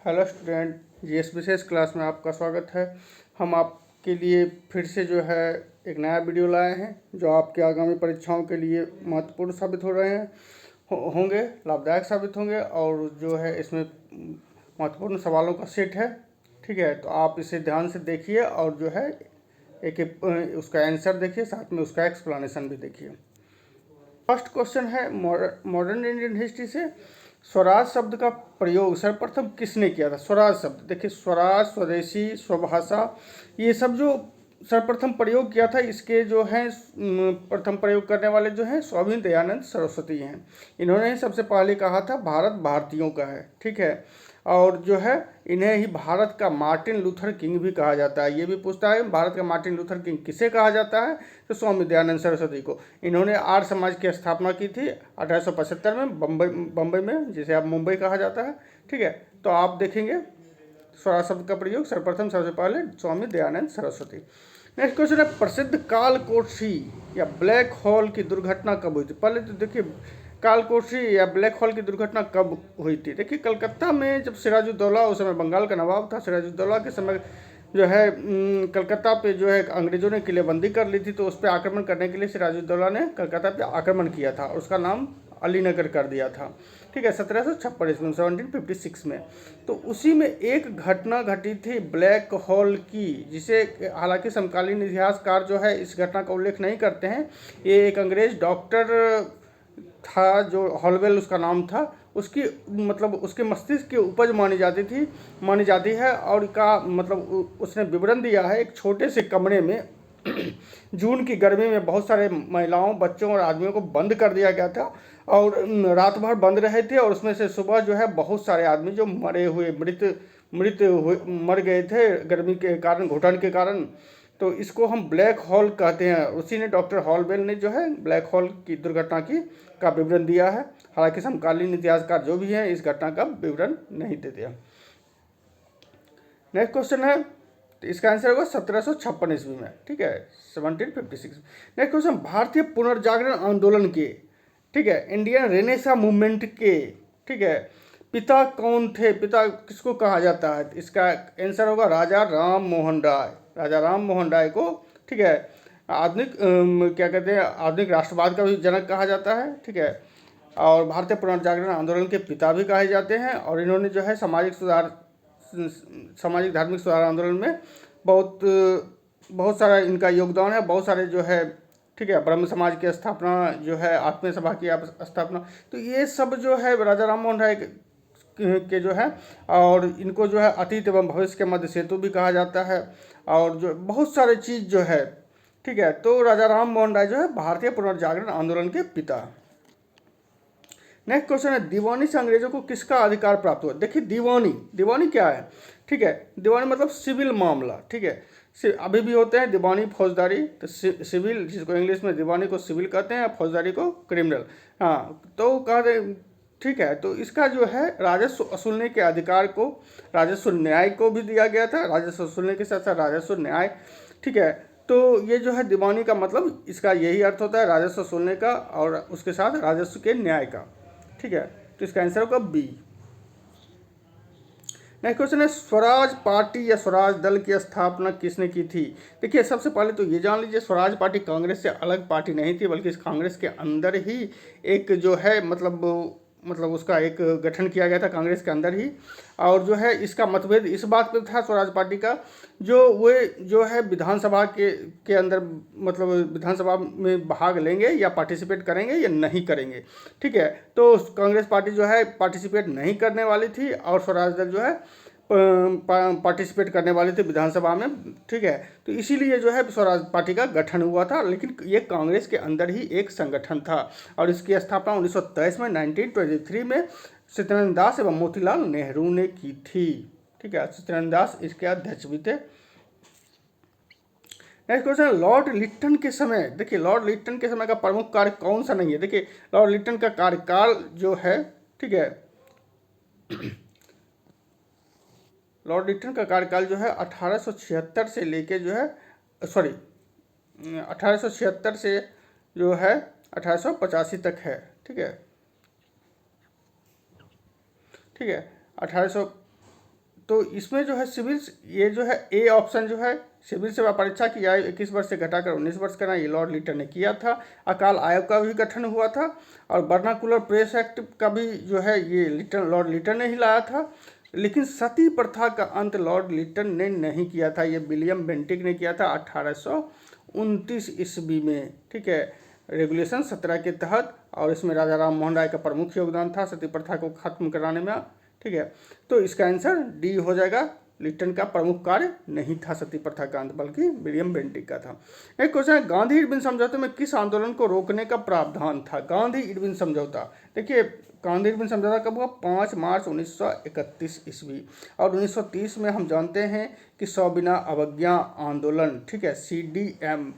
Hello student, GS विशेष class में आपका स्वागत है। हम आपके लिए फिर से जो है एक नया वीडियो लाए हैं जो आपके आगामी परीक्षाओं के लिए महत्वपूर्ण साबित हो रहे हैं होंगे, लाभदायक साबित होंगे। और जो है इसमें महत्वपूर्ण सवालों का सेट है। ठीक है, तो आप इसे ध्यान से देखिए और जो है एक उसका आंसर देखिए, साथ में उसका एक्सप्लेनेशन भी देखिए। फर्स्ट क्वेश्चन है मॉडर्न इंडियन हिस्ट्री से, स्वराज शब्द का प्रयोग सर्वप्रथम किसने किया था। स्वराज शब्द देखिए, स्वराज, स्वदेशी, स्वभाषा, ये सब जो सर्वप्रथम प्रयोग किया था, इसके जो है प्रथम प्रयोग करने वाले जो हैं स्वामी दयानंद सरस्वती हैं। इन्होंने सबसे पहले कहा था भारत भारतीयों का है। ठीक है, और जो है इन्हें ही भारत का मार्टिन लूथर किंग भी कहा जाता है। ये भी पूछता है भारत का मार्टिन लूथर किंग किसे कहा जाता है, तो स्वामी दयानंद सरस्वती को। इन्होंने आर्य समाज की स्थापना की थी 1875 में बम्बई में, जिसे अब मुंबई कहा जाता है। ठीक है, तो आप देखेंगे स्वराज शब्द का प्रयोग सर्वप्रथम सबसे पहले स्वामी दयानंद सरस्वती। नेक्स्ट क्वेश्चन है, प्रसिद्ध कालकोठरी या ब्लैक होल की दुर्घटना कब हुई थी। पहले तो देखिए, कालकोठरी या ब्लैक होल की दुर्घटना कब हुई थी। देखिए, कलकत्ता में जब सिराजुद्दौला, उस समय बंगाल का नवाब था, सिराजुद्दौला के समय जो है कलकत्ता पे जो है अंग्रेजों ने किलेबंदी कर ली थी, तो उस पर आक्रमण करने के लिए सिराजुद्दौला ने कलकत्ता पे आक्रमण किया था और उसका नाम अलीनगर कर दिया था। ठीक है, 1756 ईस्वी में, 1756 में। तो उसी में एक घटना घटी थी ब्लैक होल की, जिसे हालांकि समकालीन इतिहासकार जो है इस घटना का उल्लेख नहीं करते हैं। ये एक अंग्रेज डॉक्टर था जो हॉलवेल उसका नाम था, उसकी मतलब उसके मस्तिष्क की उपज मानी जाती है। और का मतलब उसने विवरण दिया है, एक छोटे से कमरे में जून की गर्मी में बहुत सारे महिलाओं, बच्चों और आदमियों को बंद कर दिया गया था और रात भर बंद रहे थे। और उसमें से सुबह जो है बहुत सारे आदमी जो मृत हुए मर गए थे गर्मी के कारण, घुटन के कारण। तो इसको हम ब्लैक होल कहते हैं। उसी ने, डॉक्टर हॉलवेल ने जो है ब्लैक होल की दुर्घटना का विवरण दिया है। हालांकि समकालीन इतिहासकार जो भी हैं इस घटना का विवरण नहीं देते हैं। नेक्स्ट क्वेश्चन है, तो इसका आंसर होगा 1756 ईस्वी में। ठीक है, 1756। नेक्स्ट क्वेश्चन, भारतीय पुनर्जागरण आंदोलन के, ठीक है, इंडियन रेनेसा मूवमेंट के, ठीक है, पिता कौन थे, पिता किसको कहा जाता है। इसका आंसर होगा राजा राम मोहन राय। राजा राम मोहन राय को, ठीक है, आधुनिक क्या कहते हैं, आधुनिक राष्ट्रवाद का भी जनक कहा जाता है। ठीक है, और भारतीय पुनर्जागरण आंदोलन के पिता भी कहे जाते हैं। और इन्होंने जो है सामाजिक धार्मिक सुधार आंदोलन में बहुत सारा इनका योगदान है। बहुत सारे जो है, ठीक है, ब्रह्म समाज की स्थापना, जो है आत्मीय सभा की स्थापना, तो ये सब जो है राजा राम मोहन राय के जो है। और इनको जो है अतीत एवं भविष्य के मध्य सेतु भी कहा जाता है। और जो बहुत सारे चीज़ जो है, ठीक है, तो राजा राम मोहन राय जो है भारतीय पुनर्जागरण आंदोलन के पिता। नेक्स्ट क्वेश्चन है, दीवानी से अंग्रेजों को किसका अधिकार प्राप्त हुआ। देखिए, दीवानी क्या है। ठीक है, दीवानी मतलब सिविल मामला। ठीक है, अभी भी होते हैं दीवानी, फौजदारी। तो सिविल, जिसको इंग्लिश में दीवानी को सिविल कहते हैं, फौजदारी को क्रिमिनल। हाँ, तो कहते, ठीक है, तो इसका जो है राजस्व वसूलने के अधिकार को राजस्व न्याय को भी दिया गया था। राजस्व वसूलने के साथ साथ राजस्व न्याय। ठीक है, तो ये जो है दीवानी का मतलब इसका यही अर्थ होता है, राजस्व वसूलने का और उसके साथ राजस्व के न्याय का। ठीक है, तो इसका आंसर होगा बी। नेक्स्ट क्वेश्चन है, स्वराज पार्टी या स्वराज दल की स्थापना किसने की थी। देखिए, सबसे पहले तो ये जान लीजिए, स्वराज पार्टी कांग्रेस से अलग पार्टी नहीं थी, बल्कि इस कांग्रेस के अंदर ही एक जो है मतलब उसका एक गठन किया गया था कांग्रेस के अंदर ही। और जो है इसका मतभेद इस बात पर था स्वराज पार्टी का, जो है विधानसभा के अंदर, मतलब विधानसभा में भाग लेंगे या पार्टिसिपेट करेंगे या नहीं करेंगे। ठीक है, तो कांग्रेस पार्टी जो है पार्टिसिपेट नहीं करने वाली थी और स्वराज दल जो है पार्टिसिपेट करने वाले थे विधानसभा में। ठीक है, तो इसीलिए जो है स्वराज पार्टी का गठन हुआ था, लेकिन ये कांग्रेस के अंदर ही एक संगठन था। और इसकी स्थापना 1923 में 1923 में सत्येंद्र दास एवं मोतीलाल नेहरू ने की थी। ठीक है, सत्येंद्र दास इसके अध्यक्ष भी थे। नेक्स्ट क्वेश्चन, लॉर्ड लिट्टन के समय, देखिए लॉर्ड लिट्टन के समय का प्रमुख कार्य कौन सा नहीं है। देखिए, लॉर्ड लिट्टन का कार्यकाल जो है, ठीक है, लॉर्ड लिट्टन का कार्यकाल जो है 1876 से लेके जो है 1876 से जो है 1885 तक है। ठीक है, 1800 तो इसमें जो है सिविल, ये जो है ए ऑप्शन जो है सिविल सेवा परीक्षा की आयु 21 वर्ष से घटाकर 19 वर्ष करना, ये लॉर्ड लिटन ने किया था। अकाल आयोग का भी गठन हुआ था और वर्नाकुलर प्रेस एक्ट का भी जो है ये लॉर्ड लिटन ने ही लाया था। लेकिन सती प्रथा का अंत लॉर्ड लिटन ने नहीं किया था, ये विलियम बेंटिक ने किया था 1829 ईस्वी में। ठीक है, रेगुलेशन 17 के तहत, और इसमें राजा राम मोहन राय का प्रमुख योगदान था सती प्रथा को खत्म कराने में। ठीक है, तो इसका आंसर डी हो जाएगा। लिटन का प्रमुख कार्य नहीं था सती प्रथा का अंत, बल्कि विलियम बेंटिक का था। एक क्वेश्चन है, गांधी इरविन समझौते में किस आंदोलन को रोकने का प्रावधान था? गांधी इरविन समझौता, देखिए गांधी इरविन समझौता कब हुआ? 5 मार्च 1931 ईस्वी। और 1930 में हम जानते हैं कि सविनय अवज्ञा आंदोलन, ठीक है, CDM,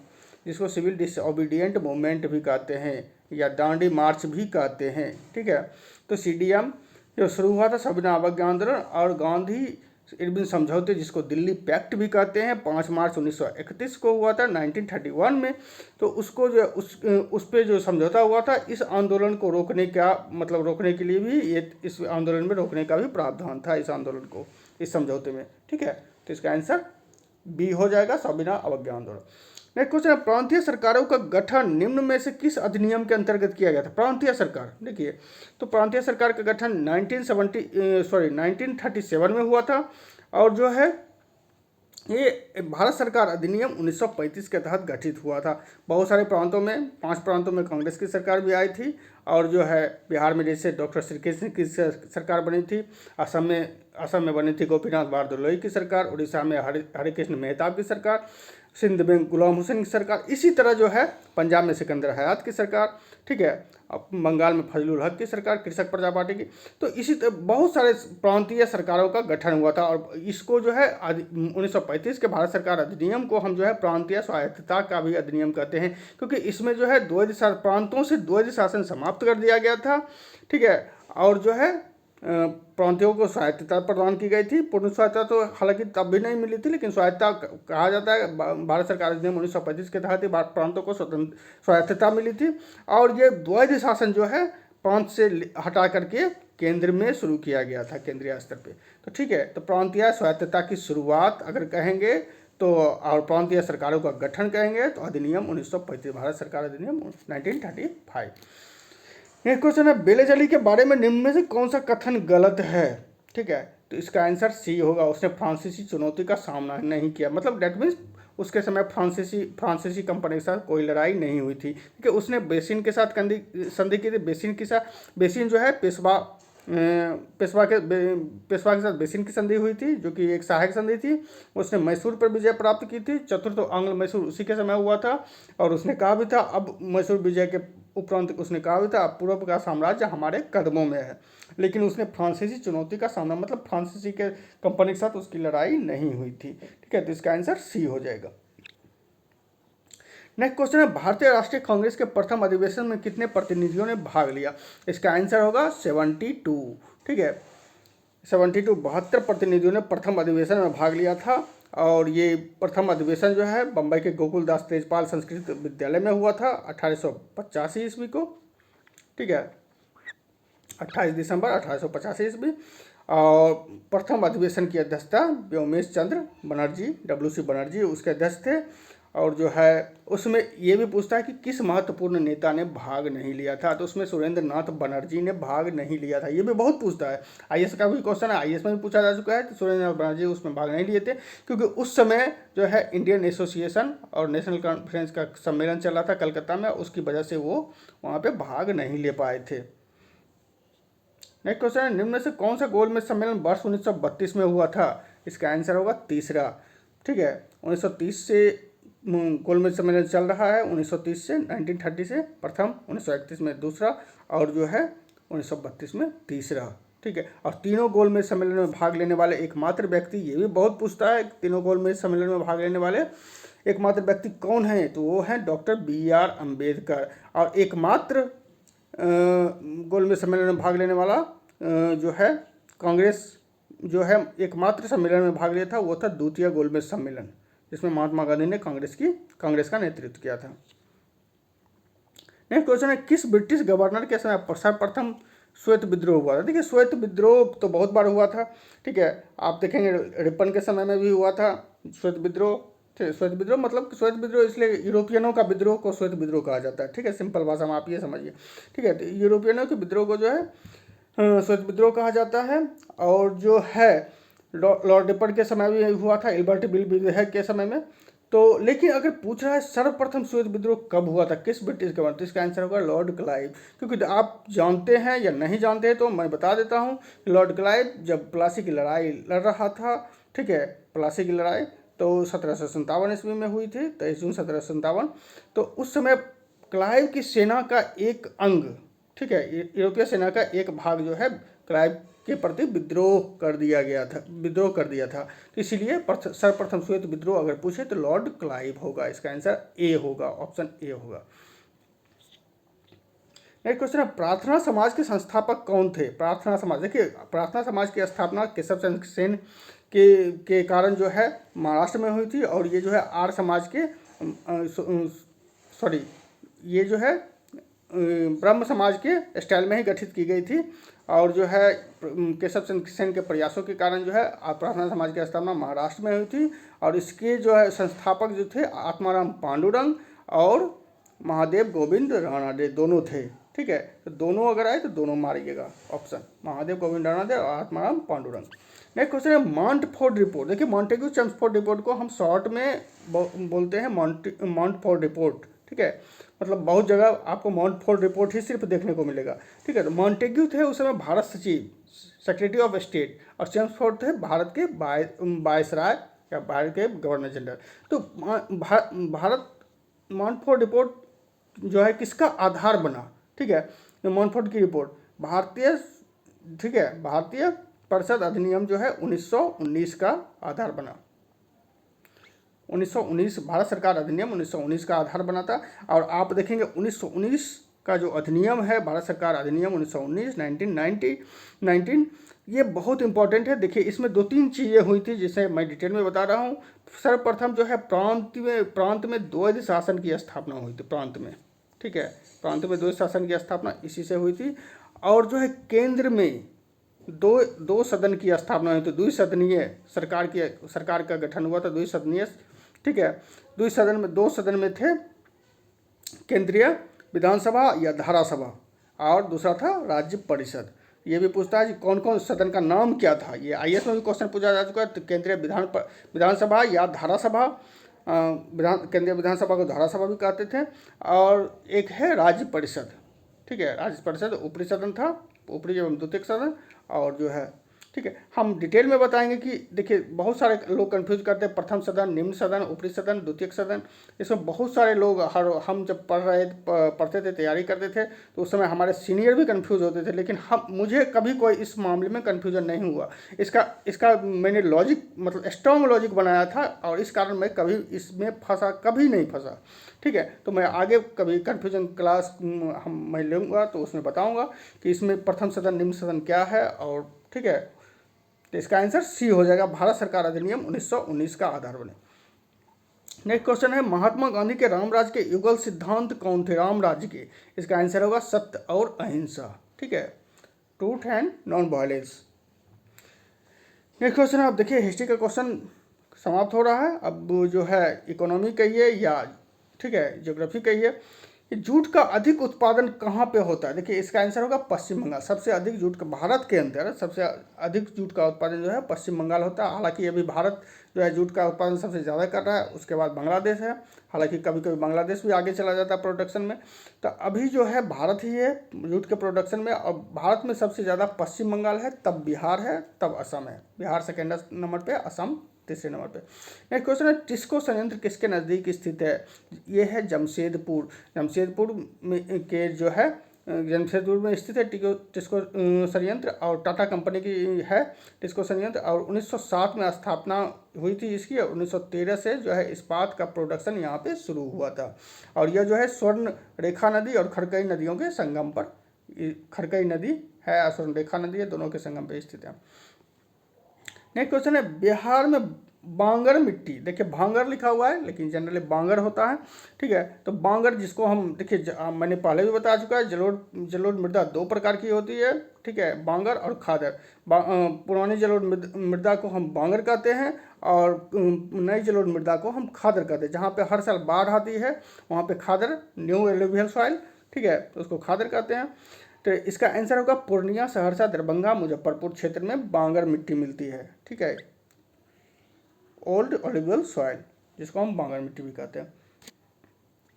जिसको सिविल डिसओबीडियंट मूवमेंट भी कहते हैं या दांडी मार्च भी कहते हैं। ठीक है, तो CDM जो शुरू हुआ था सविनय अवज्ञा आंदोलन, और गांधी इरविन समझौते जिसको दिल्ली पैक्ट भी कहते हैं 5 मार्च 1931 को हुआ था 1931 में। तो उसको जो उस पे जो समझौता हुआ था, इस आंदोलन को रोकने का मतलब रोकने के लिए भी ये इस आंदोलन में रोकने का भी प्रावधान था इस आंदोलन को, इस समझौते में। ठीक है, तो इसका आंसर बी हो जाएगा, सविनय अवज्ञा आंदोलन। नेक्स्ट क्वेश्चन है, प्रांतीय सरकारों का गठन निम्न में से किस अधिनियम के अंतर्गत किया गया था? प्रांतीय सरकार, देखिए तो प्रांतीय सरकार का गठन 1937 में हुआ था, और जो है ये भारत सरकार अधिनियम 1935 के तहत गठित हुआ था। बहुत सारे प्रांतों में, 5 प्रांतों में कांग्रेस की सरकार भी आई थी, और जो है बिहार में जैसे डॉक्टर श्रीकृष्ण की सरकार बनी थी, असम में बनी थी गोपीनाथ बारदोलोई की सरकार, उड़ीसा में हरे कृष्ण मेहताब की सरकार, सिंध में गुलाम हुसैन की सरकार, इसी तरह जो है पंजाब में सिकंदर हयात की सरकार। ठीक है, अब बंगाल में फजलुल हक की सरकार, कृषक प्रजा पार्टी की। तो इसी तरह बहुत सारे प्रांतीय सरकारों का गठन हुआ था, और इसको जो है 1935 के भारत सरकार अधिनियम को हम जो है प्रांतीय स्वायत्तता का भी अधिनियम कहते हैं, क्योंकि इसमें जो है प्रांतों से द्वैध शासन समाप्त कर दिया गया था। ठीक है, और जो है प्रांतों को स्वायत्तता प्रदान की गई थी। पूर्ण स्वायत्तता तो हालांकि तब भी नहीं मिली थी, लेकिन स्वायत्तता कहा जाता है भारत सरकार अधिनियम 1935 के तहत ही प्रांतों को स्वायत्तता मिली थी। और ये द्वैध शासन जो है प्रांत से हटा करके केंद्र में शुरू किया गया था, केंद्रीय स्तर पे। तो ठीक है, तो प्रांतीय स्वायत्तता की शुरुआत अगर कहेंगे तो, और प्रांतीय सरकारों का गठन कहेंगे तो अधिनियम 1935, भारत सरकार अधिनियम 1935। नेक्स्ट क्वेश्चन है, बेलेजली के बारे में निम्न में से कौन सा कथन गलत है? ठीक है, तो इसका आंसर सी होगा, उसने फ्रांसीसी चुनौती का सामना नहीं किया। मतलब डेट मीन्स उसके समय फ्रांसीसी कंपनी के साथ कोई लड़ाई नहीं हुई थी, क्योंकि उसने बेसिन के साथ संधि की थी। बेसिन जो है पेशवा के साथ बेसिन की संधि हुई थी, जो कि एक सहायक संधि थी। उसने मैसूर पर विजय प्राप्त की थी। चतुर्थ आंग्ल मैसूर उसी के समय हुआ था, और उसने कहा भी था, अब मैसूर विजय के उपरांत उसने कहा भी था, अब पूर्व का साम्राज्य हमारे कदमों में है। लेकिन उसने फ्रांसीसी चुनौती का सामना, मतलब फ्रांसीसी के कंपनी के साथ उसकी लड़ाई नहीं हुई थी। ठीक है, तो इसका आंसर सी हो जाएगा। नेक्स्ट क्वेश्चन है, भारतीय राष्ट्रीय कांग्रेस के प्रथम अधिवेशन में कितने प्रतिनिधियों ने भाग लिया? इसका आंसर होगा 72। ठीक है, 72 72 प्रतिनिधियों ने प्रथम अधिवेशन में भाग लिया था। और ये प्रथम अधिवेशन जो है बम्बई के गोकुलदास तेजपाल संस्कृत विद्यालय में हुआ था 1885 ईस्वी को। ठीक है, 28 दिसंबर 1885 ईस्वी। और प्रथम अधिवेशन की अध्यक्षता व्योमेश चंद्र बनर्जी, WC बनर्जी उसके अध्यक्ष थे। और जो है उसमें ये भी पूछता है कि किस महत्वपूर्ण नेता ने भाग नहीं लिया था, तो उसमें सुरेंद्र नाथ बनर्जी ने भाग नहीं लिया था। ये भी बहुत पूछता है, IAS का भी क्वेश्चन है, IAS में भी पूछा जा चुका है। तो सुरेंद्र नाथ बनर्जी उसमें भाग नहीं लिए थे, क्योंकि उस समय जो है इंडियन एसोसिएशन और नेशनल कॉन्फ्रेंस का सम्मेलन चल रहा था कलकत्ता में, उसकी वजह से वो वहाँ पर भाग नहीं ले पाए थे। नेक्स्ट क्वेश्चन है, निम्न में से कौन सा गोलमेज सम्मेलन वर्ष 1932 में हुआ था? इसका आंसर होगा तीसरा। ठीक है, 1930 से गोलमेज सम्मेलन चल रहा है, 1930 से 1930 से प्रथम, 1931 में दूसरा, और जो है 1932 में तीसरा। ठीक है, और तीनों गोलमेज सम्मेलन में भाग लेने वाले एकमात्र व्यक्ति, ये भी बहुत पूछता है, तीनों गोलमेज सम्मेलन में भाग लेने वाले एकमात्र व्यक्ति कौन है? तो वो है डॉक्टर BR अम्बेडकर। और एकमात्र गोलमेज सम्मेलन में भाग लेने वाला जो है कांग्रेस जो है एकमात्र सम्मेलन में भाग लिया था, वो था द्वितीय गोलमेज सम्मेलन, जिसमें महात्मा गांधी ने कांग्रेस का नेतृत्व किया था। नेक्स्ट क्वेश्चन है, किस ब्रिटिश गवर्नर के समय सर्वप्रथम श्वेत विद्रोह हुआ था। देखिए श्वेत विद्रोह तो बहुत बार हुआ था, ठीक है, आप देखेंगे रिपन के समय में भी हुआ था श्वेत विद्रोह। श्वेत विद्रोह मतलब श्वेत विद्रोह इसलिए यूरोपियनों का विद्रोह को श्वेत विद्रोह कहा जाता है, ठीक है, सिंपल भाषा में आप ये समझिए, ठीक है। तो यूरोपियनों के विद्रोह को जो है श्वेत विद्रोह कहा जाता है। और जो है लॉर्ड रिपन के समय भी हुआ था, एल्बर्ट बिल विधेयक के समय में। तो लेकिन अगर पूछ रहा है सर्वप्रथम श्वेत विद्रोह कब हुआ था, किस ब्रिटिश गवर्नर, तो इसका आंसर होगा लॉर्ड क्लाइव। क्योंकि आप जानते हैं या नहीं जानते हैं तो मैं बता देता हूँ, लॉर्ड क्लाइव जब प्लासी की लड़ाई लड़ रहा था, ठीक है, प्लासी की लड़ाई तो 1757 ईस्वी में हुई थी, 23 जून 1757। तो उस समय क्लाइव की सेना का एक अंग, ठीक है, यूरोपीय सेना का एक भाग जो है क्लाइव के प्रति विद्रोह कर दिया था। तो इसीलिए सर्वप्रथम श्वेत विद्रोह अगर पूछे तो लॉर्ड क्लाइव होगा, इसका आंसर ए होगा, ऑप्शन ए होगा। नेक्स्ट क्वेश्चन है, प्रार्थना समाज के संस्थापक कौन थे? प्रार्थना समाज, देखिए प्रार्थना समाज की स्थापना केशव चंद्र सेन के कारण जो है महाराष्ट्र में हुई थी। और ये जो है आर्य समाज के ये जो है ब्रह्म समाज के स्टाइल में ही गठित की गई थी। और जो है केशव चंद्र सेन के प्रयासों के कारण जो है प्रार्थना समाज की स्थापना महाराष्ट्र में हुई थी। और इसके जो है संस्थापक जो थे आत्माराम पांडुरंग और महादेव गोविंद राणाडे दोनों थे, ठीक है। तो दोनों अगर आए तो दोनों मारिएगा, ऑप्शन महादेव गोविंद राणाडे और आत्माराम पांडुरंग। नेक्स्ट क्वेश्चन है मॉन्टफोर्ड रिपोर्ट। देखिए मॉन्टेग्यू चेम्सफोर्ड रिपोर्ट को हम शॉर्ट में बोलते हैं मॉन्टफोर्ड रिपोर्ट, ठीक है। मतलब बहुत जगह आपको मॉन्टफोर्ड रिपोर्ट ही सिर्फ देखने को मिलेगा, ठीक है। तो मॉन्टेग्यू थे उस समय भारत सचिव, सेक्रेटरी ऑफ स्टेट, और चेम्सफोर्ड थे भारत के वायसराय या भारत के गवर्नर जनरल। तो भारत मॉन्टफोर्ड रिपोर्ट जो है किसका आधार बना, ठीक है। तो मॉन्टफोर्ड की रिपोर्ट भारतीय, ठीक है, भारतीय परिषद अधिनियम जो है 1919 का आधार बना। 1919 भारत सरकार अधिनियम 1919 का आधार बना था। और आप देखेंगे 1919 का जो अधिनियम है, भारत सरकार अधिनियम 1919 ये बहुत इंपॉर्टेंट है। देखिए इसमें 2-3 चीज़ें हुई थी जिसे मैं डिटेल में बता रहा हूँ। सर्वप्रथम जो है प्रांत में द्वैध शासन की स्थापना हुई थी, प्रांत में, ठीक है, प्रांत में द्वैध शासन की स्थापना इसी से हुई थी। और जो है केंद्र में दो सदन की स्थापना हुई थी, द्विसदनीय सरकार का गठन हुआ था, द्विसदनीय, ठीक है। दो सदन में थे केंद्रीय विधानसभा या धारासभा, और दूसरा था राज्य परिषद। ये भी पूछता है कि कौन कौन सदन का नाम क्या था, ये आईएएस में भी क्वेश्चन पूछा जा चुका है। तो केंद्रीय विधानसभा या धारासभा, केंद्रीय विधानसभा को धारासभा भी कहते थे। और एक है राज्य परिषद, ठीक है, राज्य परिषद ऊपरी सदन था, ऊपरी एवं द्वितीय सदन। और जो है, ठीक है, हम डिटेल में बताएंगे कि देखिए बहुत सारे लोग कंफ्यूज करते हैं प्रथम सदन, निम्न सदन, ऊपरी सदन, द्वितीय सदन। इसमें बहुत सारे लोग हम जब पढ़ते थे, तैयारी करते थे, तो उस समय हमारे सीनियर भी कंफ्यूज होते थे। लेकिन मुझे कभी कोई इस मामले में कंफ्यूजन नहीं हुआ। इसका मैंने लॉजिक, मतलब स्ट्रॉन्ग लॉजिक बनाया था, और इस कारण मैं कभी इसमें कभी नहीं फंसा, ठीक है। तो मैं आगे कभी कन्फ्यूजन क्लास मैं लूँगा तो उसमें बताऊँगा कि इसमें प्रथम सदन, निम्न सदन क्या है, और ठीक है। तो इसका आंसर सी हो जाएगा, भारत सरकार अधिनियम 1919 का आधार बने। नेक्स्ट क्वेश्चन है, महात्मा गांधी के रामराज के युगल सिद्धांत कौन थे? रामराज के, इसका आंसर होगा सत्य और अहिंसा, ठीक है, truth and non violence. Next question है, अब देखिए हिस्ट्री का क्वेश्चन समाप्त हो रहा है। अब जो है इकोनॉमी कहिए या, ठीक है, ज्योग्राफी कहिए। जूट का अधिक उत्पादन कहाँ पे होता है? देखिए इसका आंसर होगा पश्चिम बंगाल। सबसे अधिक जूट का, भारत के अंदर सबसे अधिक जूट का उत्पादन जो है पश्चिम बंगाल होता है। हालांकि अभी भारत जो है जूट का उत्पादन सबसे ज़्यादा कर रहा है, उसके बाद बांग्लादेश है। हालांकि कभी कभी बांग्लादेश भी आगे चला जाता है प्रोडक्शन में। तो अभी जो है भारत ही है जूट के प्रोडक्शन में। और भारत में सबसे ज़्यादा पश्चिम बंगाल है, तब बिहार है, तब असम है। बिहार सेकेंड नंबर पर, असम तीसरे नंबर पे। नेक्स्ट क्वेश्चन है, टिस्को संयंत्र किसके नज़दीक स्थित है? ये है जमशेदपुर। जमशेदपुर में के जो है जमशेदपुर में स्थित है टिस्को संयंत्र, और टाटा कंपनी की है टिस्को संयंत्र। और 1907 में स्थापना हुई थी इसकी, और 1913 से जो है इस्पात का प्रोडक्शन यहाँ पे शुरू हुआ था। और यह जो है स्वर्ण रेखा नदी और खड़कई नदियों के संगम पर, खड़कई नदी है और स्वर्ण रेखा नदी है, दोनों के संगम पर स्थित है। नेक्स्ट क्वेश्चन है, बिहार में बांगर मिट्टी, देखिए भांगर लिखा हुआ है लेकिन जनरली बांगर होता है, ठीक है। तो बांगर जिसको हम देखिए मैंने पहले भी बता चुका है, जलोढ़ मृदा दो प्रकार की होती है, ठीक है, बांगर और खादर। पुरानी जलोढ़ मृदा को हम बांगर कहते हैं और नई जलोढ़ मृदा को हम खादर कहते हैं। जहाँ पे हर साल बाढ़ आती है वहाँ पे खादर, न्यू एलुवियल सॉइल, ठीक है, तो उसको खादर कहते हैं। तो इसका आंसर होगा पूर्णिया, सहरसा, दरभंगा, मुजफ्फरपुर क्षेत्र में बांगर मिट्टी मिलती है, ठीक है, ओल्ड एलुवियल सॉइल, जिसको हम बांगर मिट्टी भी कहते हैं।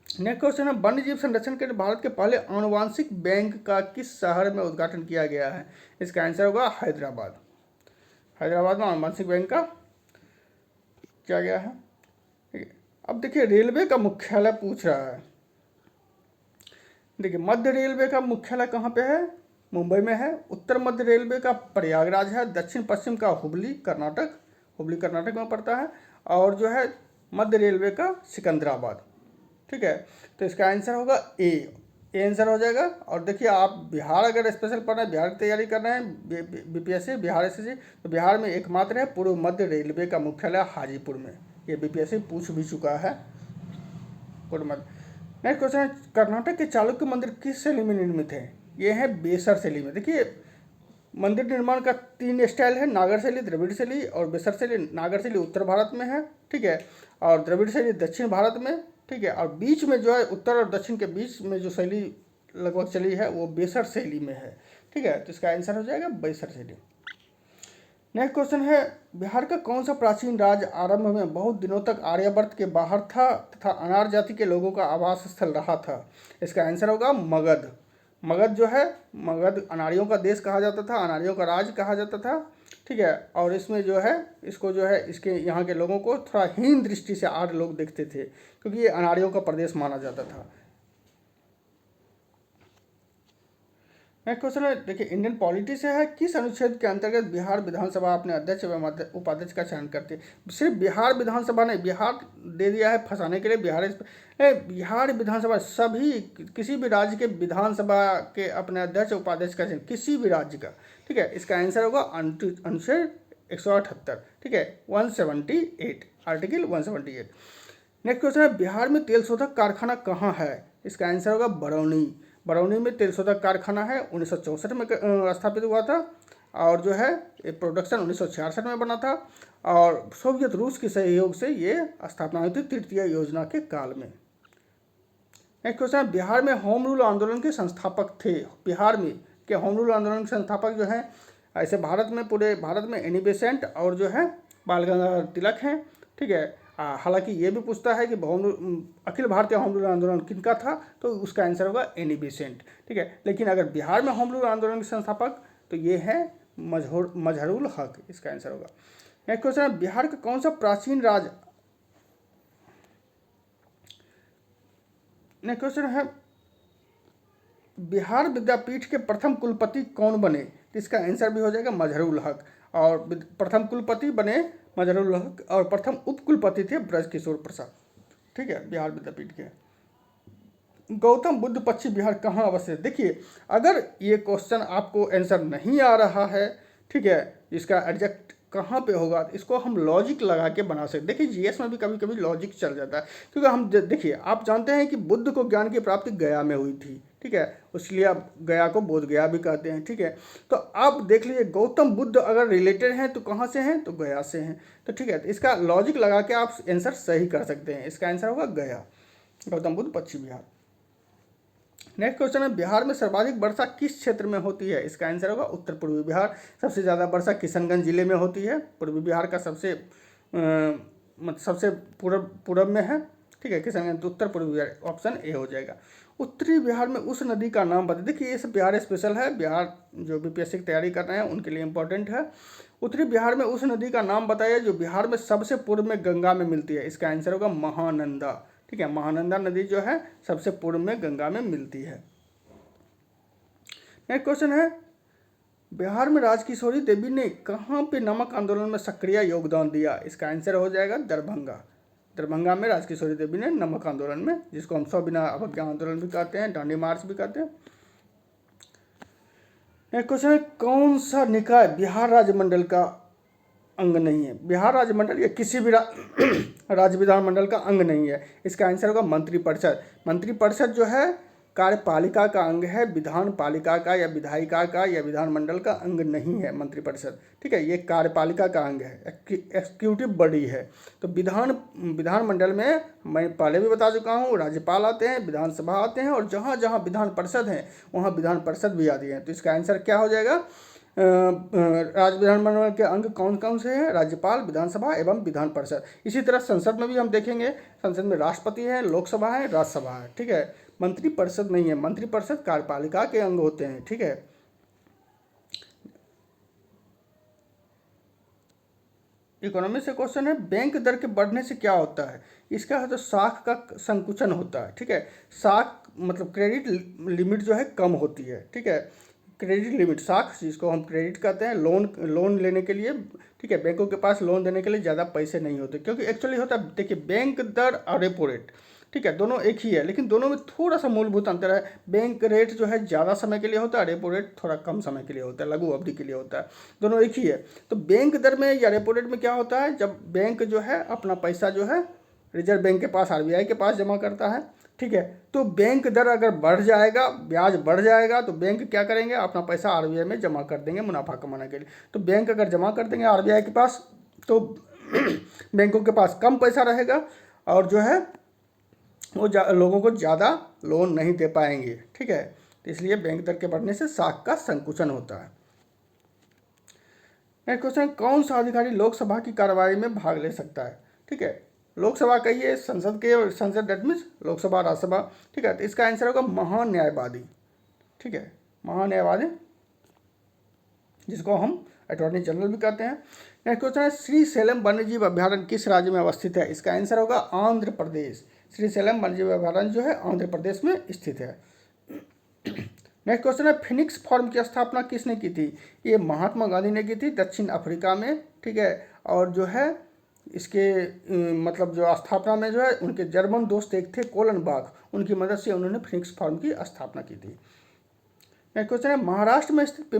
नेक्स्ट क्वेश्चन है, वन्य जीव संरक्षण के लिए भारत के पहले आनुवांशिक बैंक का किस शहर में उद्घाटन किया गया है? इसका आंसर होगा हैदराबाद। हैदराबाद में आनुवांशिक बैंक का किया गया है, ठीक है। अब देखिए रेलवे का मुख्यालय पूछ रहा है। देखिए मध्य रेलवे का मुख्यालय कहाँ पे है? मुंबई में है। उत्तर मध्य रेलवे का प्रयागराज है। दक्षिण पश्चिम का हुबली कर्नाटक में पड़ता है। और जो है मध्य रेलवे का सिकंदराबाद, ठीक है। तो इसका आंसर होगा ए आंसर हो जाएगा। और देखिए आप बिहार अगर स्पेशल पढ़ रहे हैं, बिहार की तैयारी कर रहे हैं, बीपीएससी बिहार एसएससी, तो बिहार में एकमात्र है पूर्व मध्य रेलवे का मुख्यालय हाजीपुर में। ये बीपीएससी पूछ भी चुका है, पूर्व मध्य। नेक्स्ट क्वेश्चन है, कर्नाटक के चालुक्य मंदिर किस शैली में निर्मित है? ये है बेसर शैली में। देखिए मंदिर निर्माण का 3 स्टाइल है, नागर शैली, द्रविड़ शैली और बेसर शैली। नागर शैली उत्तर भारत में है, ठीक है, और द्रविड़ शैली दक्षिण भारत में, ठीक है, और बीच में जो है उत्तर और दक्षिण के बीच में जो शैली लगभग चली है वो बेसर शैली में है, ठीक है। तो इसका आंसर हो जाएगा बेसर शैली। नेक्स्ट क्वेश्चन है, बिहार का कौन सा प्राचीन राज्य आरंभ में बहुत दिनों तक आर्यावर्त के बाहर था तथा अनार जाति के लोगों का आवास स्थल रहा था? इसका आंसर होगा मगध। मगध जो है, मगध अनारियों का देश कहा जाता था, अनारियों का राज्य कहा जाता था, ठीक है। और इसमें जो है इसको जो है इसके यहाँ के लोगों को थोड़ा हीन दृष्टि से आर्य लोग देखते थे, क्योंकि ये अनारियों का प्रदेश माना जाता था। नेक्स्ट क्वेश्चन है, देखिए इंडियन पॉलिटी से है, किस अनुच्छेद के अंतर्गत बिहार विधानसभा अपने अध्यक्ष एवं उपाध्यक्ष का चयन करती है? सिर्फ बिहार विधानसभा नहीं, बिहार दे दिया है फंसाने के लिए। बिहार विधानसभा सभी किसी भी राज्य के विधानसभा के अपने अध्यक्ष उपाध्यक्ष का चयन, किसी भी राज्य का, ठीक है। इसका आंसर होगा अनुच्छेद 178, ठीक है, 178, आर्टिकल 178। नेक्स्ट क्वेश्चन है, बिहार में तेल शोधक कारखाना कहाँ है? इसका आंसर होगा बरौनी। बरौनी में तेल शोधक कारखाना है, 1964 में स्थापित हुआ था और जो है ये प्रोडक्शन 1966 में बना था और सोवियत रूस के सहयोग से ये स्थापना हुई थी तृतीय योजना के काल में। नेक्स्ट क्वेश्चन है, बिहार में होम रूल आंदोलन के संस्थापक थे? बिहार में के होम रूल आंदोलन के संस्थापक जो हैं, ऐसे पूरे भारत में एनी बेसेंट और जो है बाल गंगाधर तिलक हैं, ठीक है। हालांकि ये भी पूछता है कि अखिल भारतीय होम रूल आंदोलन किनका था, तो उसका आंसर होगा एनी बेसेंट, ठीक है। लेकिन अगर बिहार में होम रूल आंदोलन के संस्थापक तो ये है मजहरुल हक, इसका आंसर होगा। नेक्स्ट क्वेश्चन है, बिहार का कौन सा प्राचीन राज्य, नेक्स्ट क्वेश्चन है, बिहार विद्यापीठ के प्रथम कुलपति कौन बने? इसका आंसर भी हो जाएगा मजहरुल हक। और प्रथम कुलपति बने मजहरुल हक और प्रथम उपकुलपति थे ब्रजकिशोर प्रसाद, ठीक है, बिहार विद्यापीठ के। गौतम बुद्ध पश्चिम बिहार कहाँ अवस्थित? देखिए अगर ये क्वेश्चन आपको आंसर नहीं आ रहा है, ठीक है, इसका एग्जैक्ट कहाँ पे होगा, इसको हम लॉजिक लगा के बना सकते। देखिए जीएस में भी कभी कभी लॉजिक चल जाता है, क्योंकि हम देखिए आप जानते हैं कि बुद्ध को ज्ञान की प्राप्ति गया में हुई थी, ठीक है, इसलिए आप गया को बोध गया भी कहते हैं, ठीक है। तो आप देख लीजिए गौतम बुद्ध अगर रिलेटेड हैं तो कहाँ से हैं, तो गया से हैं, तो ठीक है, तो इसका लॉजिक लगा के आप आंसर सही कर सकते हैं। इसका आंसर होगा गया, गौतम बुद्ध पश्चिम बिहार। नेक्स्ट क्वेश्चन है, बिहार में सर्वाधिक वर्षा किस क्षेत्र में होती है? इसका आंसर होगा उत्तर पूर्वी बिहार। सबसे ज़्यादा वर्षा किशनगंज जिले में होती है, पूर्वी बिहार का सबसे पूर्व में है, ठीक है, किशनगंज। उत्तर पूर्वी बिहार ऑप्शन ए हो जाएगा। उत्तरी बिहार में उस नदी का नाम बता। देखिए ये सब बिहार स्पेशल है, बिहार जो बीपीएससी की तैयारी कर रहे हैं उनके लिए इंपॉर्टेंट है। उत्तरी बिहार में उस नदी का नाम बताइए जो बिहार में सबसे पूर्व में गंगा में मिलती है। इसका आंसर होगा महानंदा, ठीक है, महानंदा नदी जो है सबसे पूर्व में गंगा में मिलती है। नेक्स्ट क्वेश्चन है, बिहार में राजकिशोरी देवी ने कहाँ पे नमक आंदोलन में सक्रिय योगदान दिया? इसका आंसर हो जाएगा दरभंगा। दरभंगा में राजकिशोरी देवी ने नमक आंदोलन में, जिसको हम सविनय अवज्ञा आंदोलन भी कहते हैं, दांडी मार्च भी कहते हैं। नेक्स्ट क्वेश्चन है, कौन सा निकाय बिहार राज्य मंडल का अंग नहीं है। बिहार राज्य मंडल या किसी भी राज्य विधानमंडल का अंग नहीं है। इसका आंसर होगा मंत्रिपरिषद। मंत्रिपरिषद जो है कार्यपालिका का अंग है, विधान पालिका का या विधायिका का या विधानमंडल का अंग नहीं है मंत्रिपरिषद। ठीक है, ये कार्यपालिका का अंग है, एक्सिक्यूटिव बॉडी है। तो विधानमंडल में मैं पहले भी बता चुका हूँ, राज्यपाल आते हैं, विधानसभा आते हैं, और जहाँ जहाँ विधान परिषद हैं वहाँ विधान परिषद भी आती है। तो इसका आंसर क्या हो जाएगा? राज्य विधानमंडल के अंग कौन कौन से हैं? राज्यपाल, विधानसभा एवं विधान परिषद। इसी तरह संसद में भी हम देखेंगे, संसद में राष्ट्रपति है, लोकसभा है, राज्यसभा है। ठीक है, मंत्रिपरिषद नहीं है। मंत्रिपरिषद कार्यपालिका के अंग होते हैं। ठीक है, इकोनॉमी से क्वेश्चन है, बैंक दर के बढ़ने से क्या होता है? इसका है तो साख का संकुचन होता है। ठीक है, साख मतलब क्रेडिट लिमिट जो है कम होती है। ठीक है, क्रेडिट लिमिट, साख जिसको हम क्रेडिट कहते हैं, लोन लेने के लिए। ठीक है, बैंकों के पास लोन देने के लिए ज़्यादा पैसे नहीं होते, क्योंकि एक्चुअली होता है, देखिए बैंक दर और रेपो रेट, ठीक है, दोनों एक ही है, लेकिन दोनों में थोड़ा सा मूलभूत अंतर है। बैंक रेट जो है ज़्यादा समय के लिए होता है, रेपो रेट थोड़ा कम समय के लिए होता है, लघु अवधि के लिए होता है। दोनों एक ही है। तो बैंक दर में या रेपो रेट में क्या होता है, जब बैंक जो है अपना पैसा जो है रिजर्व बैंक के पास, आरबीआई के पास जमा करता है। ठीक है, तो बैंक दर अगर बढ़ जाएगा, ब्याज बढ़ जाएगा, तो बैंक क्या करेंगे, अपना पैसा आरबीआई में जमा कर देंगे मुनाफा कमाने के लिए। तो बैंक अगर जमा कर देंगे आरबीआई के पास, तो बैंकों के पास कम पैसा रहेगा, और जो है वो लोगों को ज़्यादा लोन नहीं दे पाएंगे। ठीक है, तो इसलिए बैंक दर के बढ़ने से साख का संकुचन होता है। नेक्स्ट क्वेश्चन, कौन सा अधिकारी लोकसभा की कार्रवाई में भाग ले सकता है? ठीक है, लोकसभा कहिए, संसद दैट मीन्स लोकसभा, राज्यसभा। ठीक है, तो इसका आंसर होगा महान्यायवादी। ठीक है, महान्यायवादी, जिसको हम अटॉर्नी जनरल भी कहते हैं। नेक्स्ट क्वेश्चन है, श्रीशैलम वन्यजीव अभ्यारण्य किस राज्य में अवस्थित है? इसका आंसर होगा आंध्र प्रदेश। श्रीशैलम वन्यजीव अभ्यारण्य जो है आंध्र प्रदेश में स्थित है। नेक्स्ट क्वेश्चन है, फिनिक्स फॉर्म की स्थापना किसने की थी? ये महात्मा गांधी ने की थी, दक्षिण अफ्रीका में। ठीक है, और जो है इसके मतलब जो स्थापना में जो है उनके जर्मन दोस्त एक थे कोलनबाग, उनकी मदद से उन्होंने फिनिक्स फॉर्म की स्थापना की थी। नेक्स्ट क्वेश्चन है, महाराष्ट्र में स्थित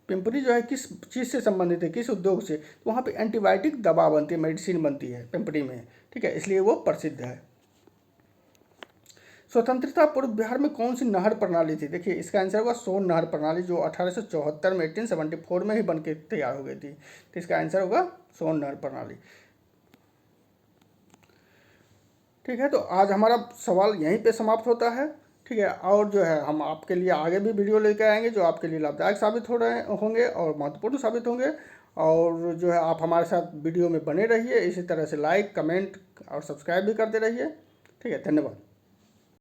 पिंपरी जो है किस चीज़ से संबंधित है, किस उद्योग से? तो वहाँ पे एंटीबायोटिक दवा बनती है, मेडिसिन बनती है पिंपरी में। ठीक है, इसलिए वो प्रसिद्ध है। स्वतंत्रता पूर्व बिहार में कौन सी नहर प्रणाली थी? देखिए, इसका आंसर होगा सोन नहर प्रणाली, जो 1874 में 1874 में ही बन के तैयार हो गई थी। तो इसका आंसर होगा सोन नहर प्रणाली। ठीक है, तो आज हमारा सवाल यहीं पे समाप्त होता है। ठीक है, और जो है हम आपके लिए आगे भी वीडियो लेकर आएंगे जो आपके लिए लाभदायक साबित होंगे और महत्वपूर्ण साबित होंगे। और जो है आप हमारे साथ वीडियो में बने रहिए, इसी तरह से लाइक, कमेंट और सब्सक्राइब भी करते रहिए। ठीक है, धन्यवाद।